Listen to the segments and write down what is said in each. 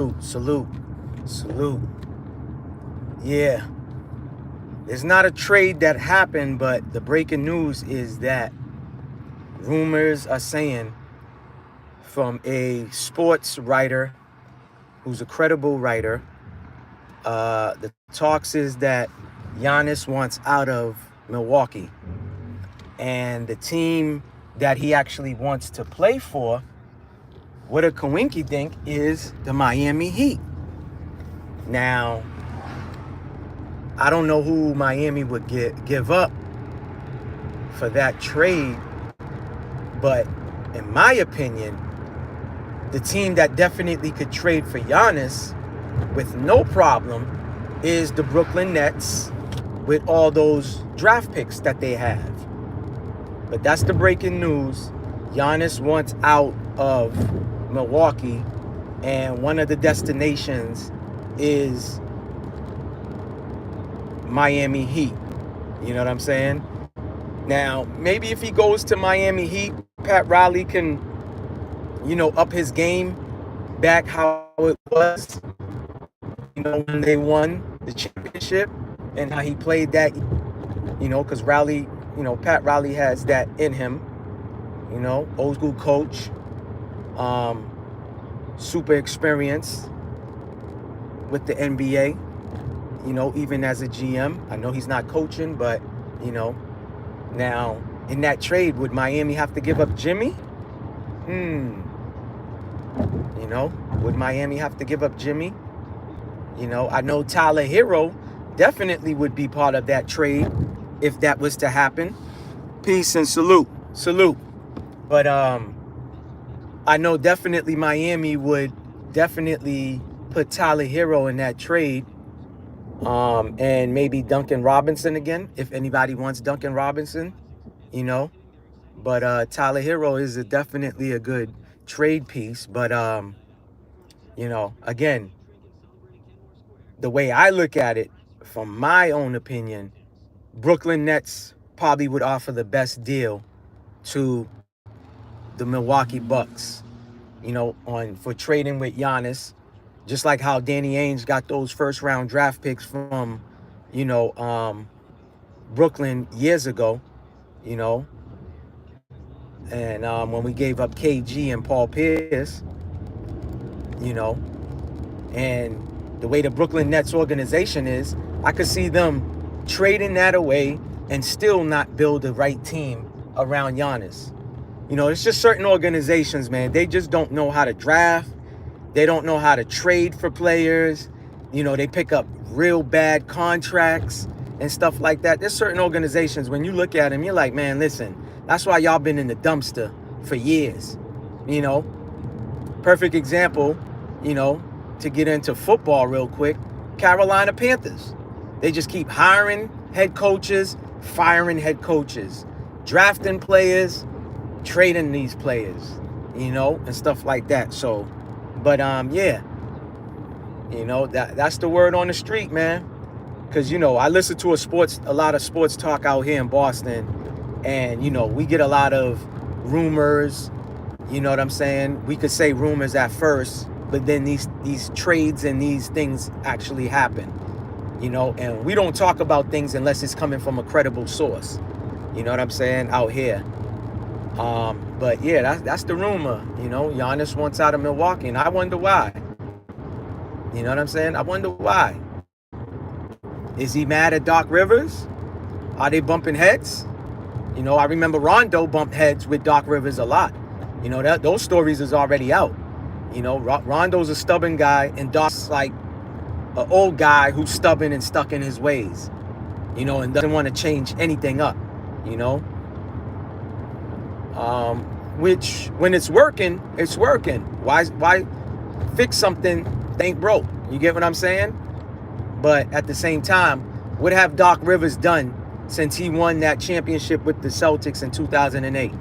salute, salute. Yeah, it's not a trade that happened, but the breaking news is that rumors are saying from a sports writer who's a credible writer, the talks is that Giannis wants out of Milwaukee. And the team that he actually wants to play for, what a coinky dink, is the Miami Heat. Now, I don't know who Miami would give up for that trade, but in my opinion, the team that definitely could trade for Giannis with no problem is the Brooklyn Nets with all those draft picks that they have. But that's the breaking news. Giannis wants out of Milwaukee, and one of the destinations is Miami Heat. You know what I'm saying? Now, maybe if he goes to Miami Heat, Pat Riley can, up his game back how it was, when they won the championship and how he played that, because Riley, Pat Riley has that in him, old school coach, super experienced with the NBA, even as a GM. I know he's not coaching, but, now in that trade, would Miami have to give up Jimmy? Would Miami have to give up Jimmy? I know Tyler Hero definitely would be part of that trade if that was to happen. Peace and salute. But I know definitely Miami would definitely put Tyler Hero in that trade. And maybe Duncan Robinson again, if anybody wants Duncan Robinson, But Tyler Hero is definitely a good trade piece. But, again, the way I look at it, from my own opinion, Brooklyn Nets probably would offer the best deal to the Milwaukee Bucks, for trading with Giannis, just like how Danny Ainge got those first round draft picks from, Brooklyn years ago, and when we gave up KG and Paul Pierce, and the way the Brooklyn Nets organization is, I could see them trading that away and still not build the right team around Giannis. It's just certain organizations, man. They just don't know how to draft. They don't know how to trade for players. They pick up real bad contracts and stuff like that. There's certain organizations, when you look at them, you're like, man, listen, that's why y'all been in the dumpster for years. Perfect example, to get into football real quick, Carolina Panthers. They just keep hiring head coaches, firing head coaches, drafting players, trading these players, and stuff like that. So, but yeah, that's the word on the street, man. Because, I listen to a lot of sports talk out here in Boston, and, we get a lot of rumors, you know what I'm saying? We could say rumors at first, but then these trades and these things actually happen, and we don't talk about things unless it's coming from a credible source, you know what I'm saying, out here. But yeah, that's the rumor, Giannis wants out of Milwaukee, and I wonder why. You know what I'm saying? I wonder why. Is he mad at Doc Rivers? Are they bumping heads? I remember Rondo bumped heads with Doc Rivers a lot. Those stories is already out. Rondo's a stubborn guy, and Doc's like an old guy who's stubborn and stuck in his ways, and doesn't want to change anything up, which when it's working, it's working. Why fix something that ain't broke? You get what I'm saying? But at the same time, what have Doc Rivers done since he won that championship with the Celtics in 2008?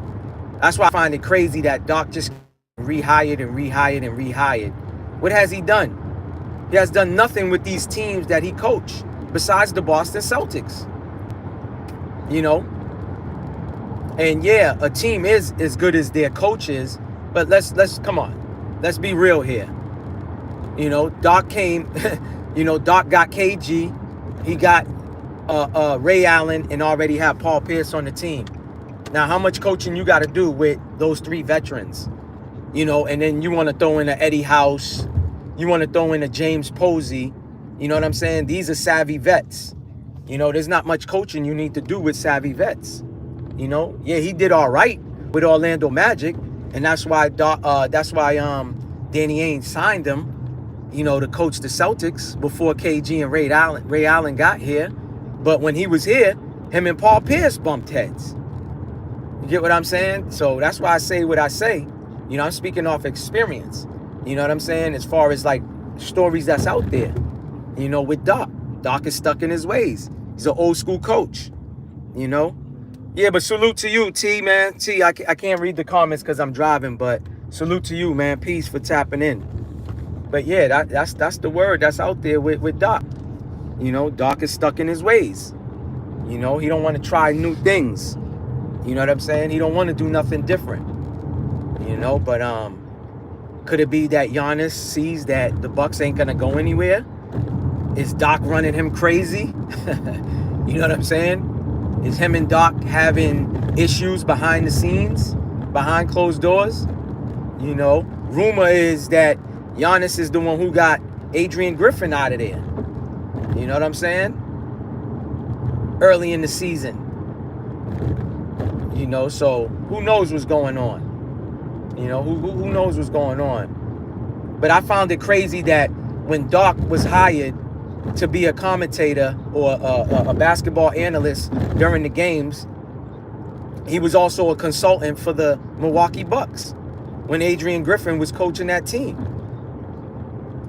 That's why I find it crazy that Doc just rehired. What has he done? He has done nothing with these teams that he coached besides the Boston Celtics. And yeah, a team is as good as their coach is, but let's come on. Let's be real here. Doc came, Doc got KG. He got Ray Allen and already had Paul Pierce on the team. Now, how much coaching you got to do with those three veterans? And then you want to throw in a Eddie House. You want to throw in a James Posey. You know what I'm saying? These are savvy vets. There's not much coaching you need to do with savvy vets. Yeah, he did all right with Orlando Magic, and that's why Danny Ainge signed him, to coach the Celtics before KG and Ray Allen got here. But when he was here, him and Paul Pierce bumped heads. You get what I'm saying? So that's why I say what I say. I'm speaking off experience. You know what I'm saying? As far as like stories that's out there, with Doc. Doc is stuck in his ways. He's an old school coach, Yeah, but salute to you, T, man. T, I can't read the comments because I'm driving, but salute to you, man. Peace for tapping in. But yeah, that's the word that's out there with Doc. Doc is stuck in his ways. He don't want to try new things. You know what I'm saying? He don't want to do nothing different. But could it be that Giannis sees that the Bucks ain't gonna go anywhere? Is Doc running him crazy? You know what I'm saying? Is him and Doc having issues behind the scenes, behind closed doors? Rumor is that Giannis is the one who got Adrian Griffin out of there. You know what I'm saying? Early in the season. So who knows what's going on? Who knows what's going on? But I found it crazy that when Doc was hired to be a commentator or a basketball analyst during the games, he was also a consultant for the Milwaukee Bucks when Adrian Griffin was coaching that team.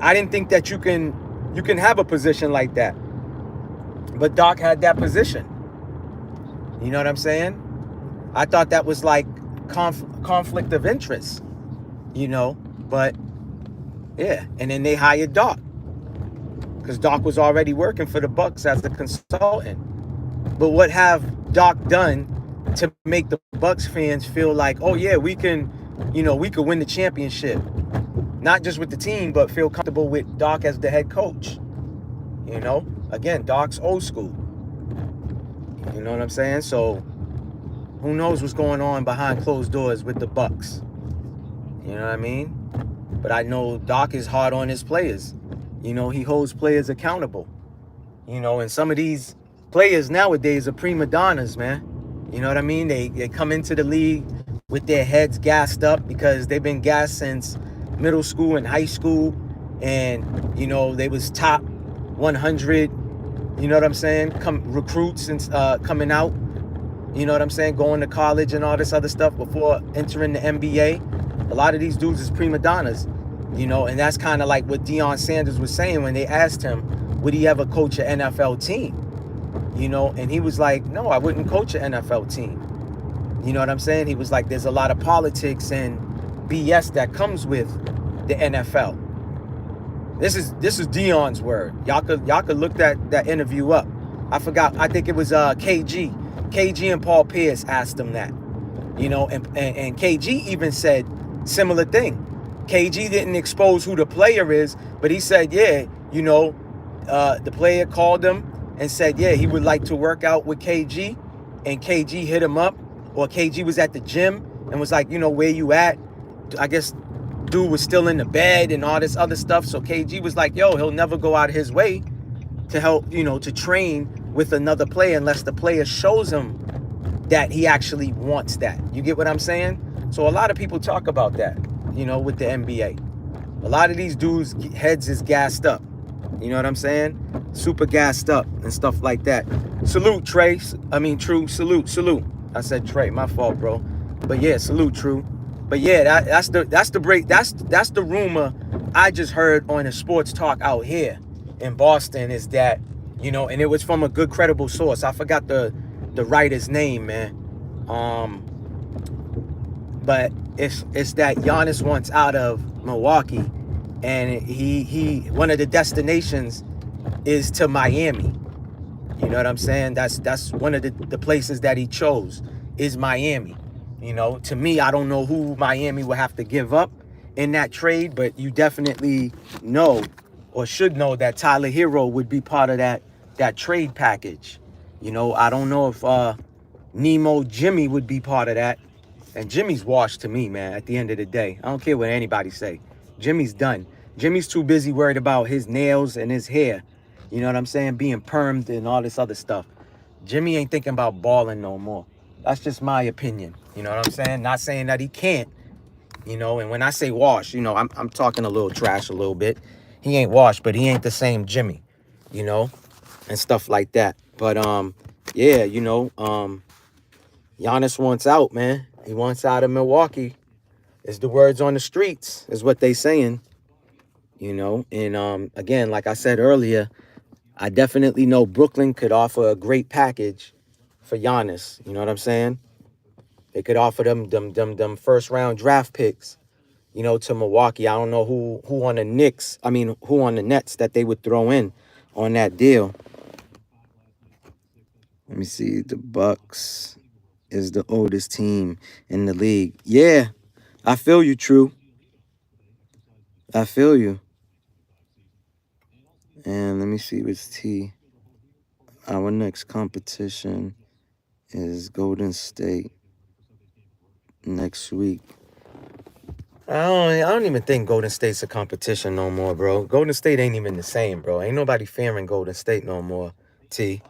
I didn't think that you can have a position like that. But Doc had that position. You know what I'm saying? I thought that was like conflict of interest, but yeah. And then they hired Doc because Doc was already working for the Bucks as the consultant. But what have Doc done to make the Bucks fans feel like, oh yeah, we can win the championship, not just with the team, but feel comfortable with Doc as the head coach? Again, Doc's old school. You know what I'm saying? So who knows what's going on behind closed doors with the Bucks? You know what I mean? But I know Doc is hard on his players. He holds players accountable. And some of these players nowadays are prima donnas, man. You know what I mean? They come into the league with their heads gassed up because they've been gassed since middle school and high school. And, they was top 100, you know what I'm saying? Recruits and coming out. You know what I'm saying? Going to college and all this other stuff before entering the NBA. A lot of these dudes is prima donnas, and that's kind of like what Deion Sanders was saying when they asked him, would he ever coach an NFL team? And he was like, no, I wouldn't coach an NFL team. You know what I'm saying? He was like, there's a lot of politics and BS that comes with the NFL. This is Deion's word. Y'all could look that interview up. I forgot. I think it was KG. KG and Paul Pierce asked him that, and KG even said similar thing. KG didn't expose who the player is, but he said, yeah, the player called him and said, yeah, he would like to work out with KG, and KG hit him up, or KG was at the gym and was like, where you at? I guess dude was still in the bed and all this other stuff. So KG was like, yo, he'll never go out of his way to help, to train with another player unless the player shows him that he actually wants that. You get what I'm saying? So a lot of people talk about that, with the NBA. A lot of these dudes' heads is gassed up. You know what I'm saying? Super gassed up and stuff like that. Salute, Trey. True. Salute. I said Trey. My fault, bro. But yeah, salute, True. But yeah, that's the break. That's the rumor I just heard on a sports talk out here in Boston is that, and it was from a good credible source. I forgot the writer's name, man. But it's that Giannis wants out of Milwaukee, and he one of the destinations is to Miami. You know what I'm saying? That's one of the places that he chose is Miami. To me, I don't know who Miami will have to give up in that trade, but you definitely know or should know that Tyler Hero would be part of that trade package. I don't know if Nemo Jimmy would be part of that. And Jimmy's washed to me, man, at the end of the day. I don't care what anybody say. Jimmy's done. Jimmy's too busy worried about his nails and his hair. You know what I'm saying? Being permed and all this other stuff. Jimmy ain't thinking about balling no more. That's just my opinion. You know what I'm saying? Not saying that he can't. And when I say wash, I'm talking a little trash a little bit. He ain't washed, but he ain't the same Jimmy, you know, and stuff like that. But yeah, Giannis wants out, man. He wants out of Milwaukee. It's the words on the streets, is what they saying, And again, like I said earlier, I definitely know Brooklyn could offer a great package for Giannis. You know what I'm saying? They could offer them first round draft picks, to Milwaukee. I don't know who on the Knicks, who on the Nets that they would throw in on that deal. Let me see. The Bucks is the oldest team in the league. Yeah, I feel you, True. I feel you. And let me see what's T. Our next competition is Golden State next week. I don't even think Golden State's a competition no more, bro. Golden State ain't even the same, bro. Ain't nobody fearing Golden State no more, T.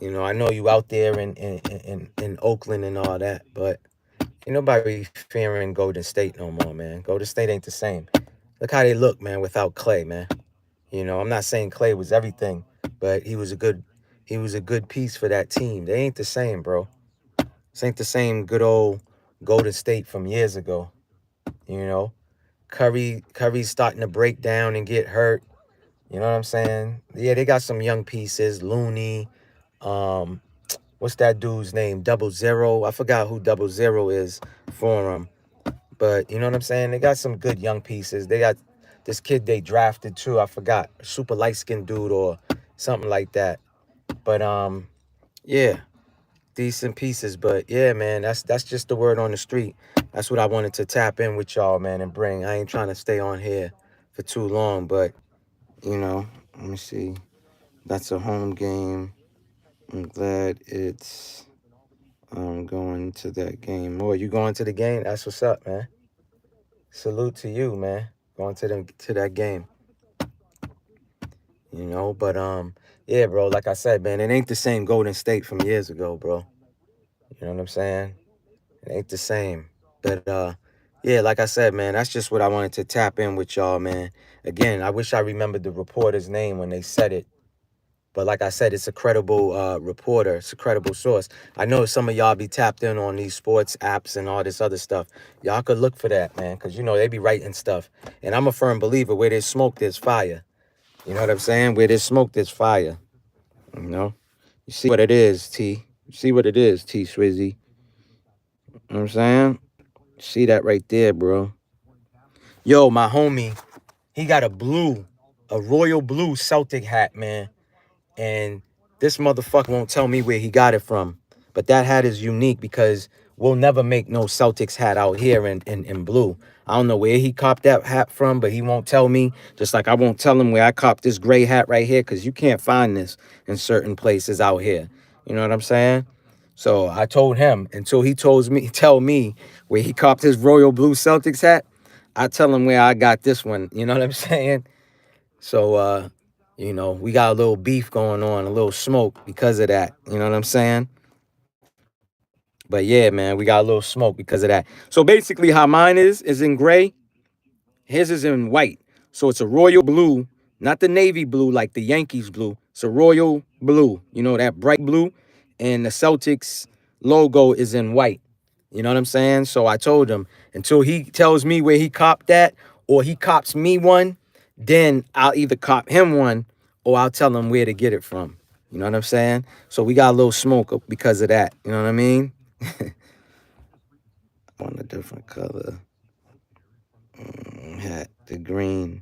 I know you out there in Oakland and all that, but ain't nobody fearing Golden State no more, man. Golden State ain't the same. Look how they look, man, without Clay, man. I'm not saying Clay was everything, but he was a good piece for that team. They ain't the same, bro. This ain't the same good old Golden State from years ago. Curry's starting to break down and get hurt. You know what I'm saying? Yeah, they got some young pieces. Looney, what's that dude's name? Double Zero. I forgot who Double Zero is for them. But you know what I'm saying? They got some good young pieces. They got this kid they drafted too. I forgot. Super light skinned dude or something like that. But yeah, decent pieces. But yeah, man, that's just the word on the street. That's what I wanted to tap in with y'all, man, and bring. I ain't trying to stay on here for too long, but let me see. That's a home game. I'm glad it's going to that game. Boy, you going to the game? That's what's up, man. Salute to you, man. Going to that game. But yeah, bro, like I said, man, it ain't the same Golden State from years ago, bro. You know what I'm saying? It ain't the same. But yeah, like I said, man, that's just what I wanted to tap in with y'all, man. Again, I wish I remembered the reporter's name when they said it. But like I said, it's a credible reporter. It's a credible source. I know some of y'all be tapped in on these sports apps and all this other stuff. Y'all could look for that, man, because, they be writing stuff. And I'm a firm believer, where there's smoke, there's fire. You know what I'm saying? Where there's smoke, there's fire. You see what it is, T. You see what it is, T. Swizzy. You know what I'm saying? See that right there, bro. Yo, my homie, he got a royal blue Celtic hat, man. And this motherfucker won't tell me where he got it from. But that hat is unique because we'll never make no Celtics hat out here in blue. I don't know where he copped that hat from, but he won't tell me. Just like I won't tell him where I copped this gray hat right here, because you can't find this in certain places out here. You know what I'm saying? So I told him, until he tell me where he copped his royal blue Celtics hat, I tell him where I got this one. You know what I'm saying? So we got a little beef going on, a little smoke because of that. You know what I'm saying? But yeah, man, we got a little smoke because of that. So basically, how mine is in gray, his is in white. So it's a royal blue, not the navy blue like the Yankees blue. It's a royal blue, that bright blue. And the Celtics logo is in white. You know what I'm saying? So I told him, until he tells me where he copped that, or he cops me one, then I'll either cop him one, or I'll tell him where to get it from. You know what I'm saying? So we got a little smoke because of that. You know what I mean? On a different color. Hat, the green.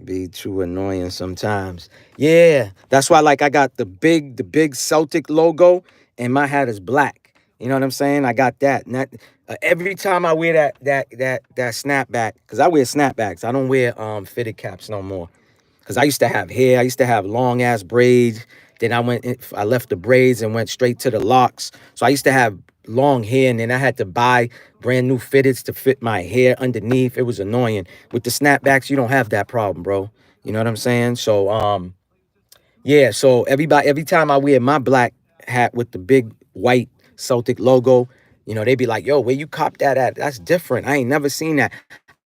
Be too annoying sometimes. Yeah, that's why, like, I got the big Celtic logo, and my hat is black. You know what I'm saying? I got that. And that every time I wear that snapback, because I wear snapbacks. I don't wear fitted caps no more. Because I used to have hair. I used to have long ass braids. Then I left the braids and went straight to the locks. So I used to have long hair, and then I had to buy brand new fitteds to fit my hair underneath. It was annoying. With the snapbacks, you don't have that problem, bro. You know what I'm saying? So yeah, so every time I wear my black hat with the big white Celtic logo, they be like, yo, where you cop that at? That's different. I ain't never seen that.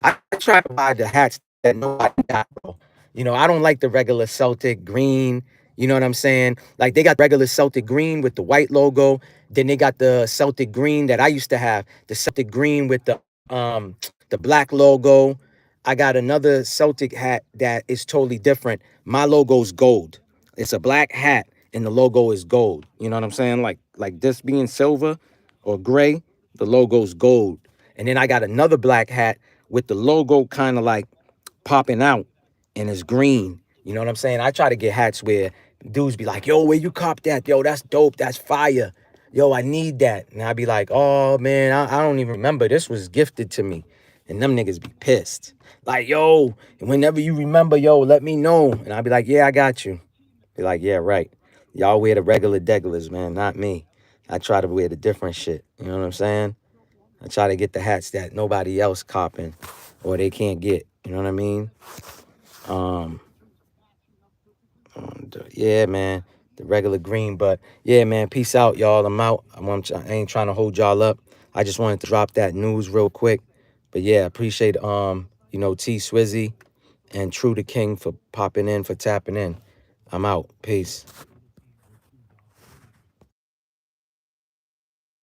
I try to buy the hats that nobody got, bro. I don't like the regular Celtic green. You know what I'm saying? Like they got regular Celtic green with the white logo. Then they got the Celtic green that I used to have, the Celtic green with the black logo. I got another Celtic hat that is totally different. My logo's gold. It's a black hat and the logo is gold. You know what I'm saying? Like this being silver or gray, the logo's gold. And then I got another black hat with the logo kind of like popping out and it's green. You know what I'm saying? I try to get hats where dudes be like, yo, where you cop that? Yo, that's dope. That's fire. Yo, I need that. And I be like, oh man, I don't even remember. This was gifted to me. And them niggas be pissed. Like, yo, whenever you remember, yo, let me know. And I be like, yeah, I got you. Be like, yeah, right. Y'all wear the regular degulars, man, not me. I try to wear the different shit. You know what I'm saying? I try to get the hats that nobody else copping or they can't get. You know what I mean? Um, yeah, man, the regular green. But yeah, man, peace out, y'all. I'm out. I ain't trying to hold y'all up. I just wanted to drop that news real quick. But yeah, appreciate T Swizzy and True the King for popping in, for tapping in. I'm out. Peace.